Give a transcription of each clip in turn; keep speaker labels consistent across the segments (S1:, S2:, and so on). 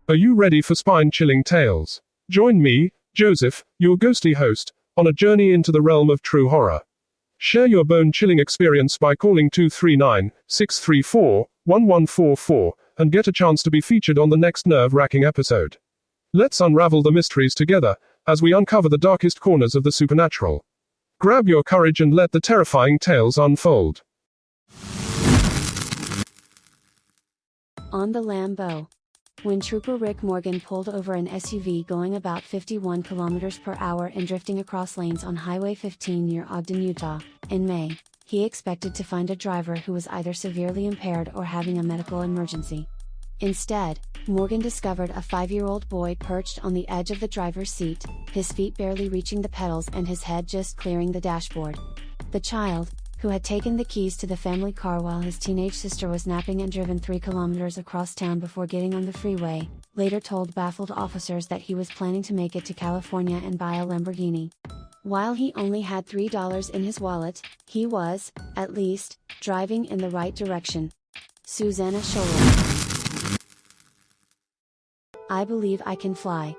S1: Are you ready for spine-chilling tales? Join me, Joseph, your ghostly host, on a journey into the realm of true horror. Share your bone-chilling experience by calling 239-634-1144 and get a chance to be featured on the next nerve-wracking episode. Let's unravel the mysteries together as we uncover the darkest corners of the supernatural. Grab your courage and let the terrifying tales unfold.
S2: On the Lambeau. When Trooper Rick Morgan pulled over an SUV going about 51 kilometers per hour and drifting across lanes on Highway 15 near Ogden, Utah, in May, he expected to find a driver who was either severely impaired or having a medical emergency. Instead, Morgan discovered a 5-year-old boy perched on the edge of the driver's seat, his feet barely reaching the pedals and his head just clearing the dashboard. The child, who had taken the keys to the family car while his teenage sister was napping and driven 3 kilometers across town before getting on the freeway, later told baffled officers that he was planning to make it to California and buy a Lamborghini. While he only had $3 in his wallet, he was, at least, driving in the right direction. Susanna Scholler. I believe I can fly.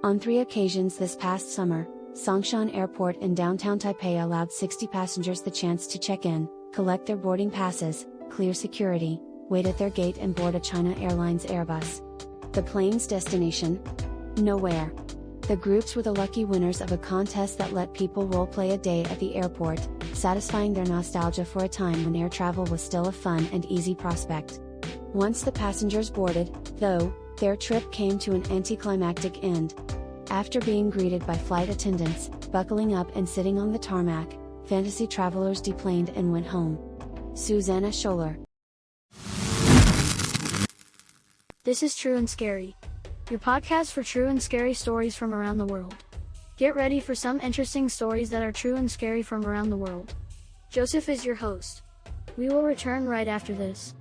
S2: On 3 occasions this past summer, Songshan Airport in downtown Taipei allowed 60 passengers the chance to check in, collect their boarding passes, clear security, wait at their gate and board a China Airlines Airbus. The plane's destination? Nowhere. The groups were the lucky winners of a contest that let people role-play a day at the airport, satisfying their nostalgia for a time when air travel was still a fun and easy prospect. Once the passengers boarded, though, their trip came to an anticlimactic end. After being greeted by flight attendants, buckling up and sitting on the tarmac, fantasy travelers deplaned and went home. Susanna Scholler.
S3: This is True and Scary, your podcast for true and scary stories from around the world. Get ready for some interesting stories that are true and scary from around the world. Joseph is your host. We will return right after this.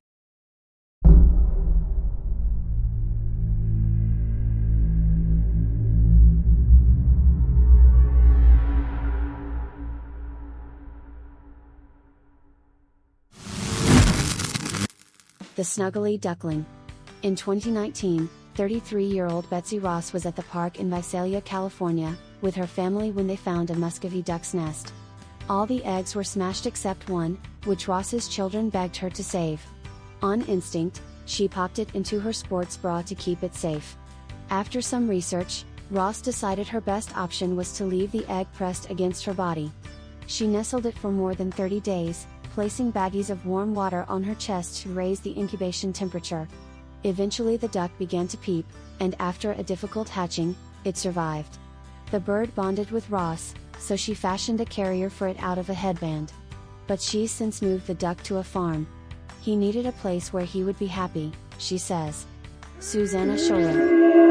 S2: The Snuggly Duckling. In 2019, 33-year-old Betsy Ross was at the park in Visalia, California, with her family when they found a muscovy duck's nest. All the eggs were smashed except one, which Ross's children begged her to save. On instinct, she popped it into her sports bra to keep it safe. After some research, Ross decided her best option was to leave the egg pressed against her body. She nestled it for more than 30 days, placing baggies of warm water on her chest to raise the incubation temperature. Eventually the duck began to peep, and after a difficult hatching, it survived. The bird bonded with Ross, so she fashioned a carrier for it out of a headband. But she's since moved the duck to a farm. He needed a place where he would be happy, she says. Susanna Scholler.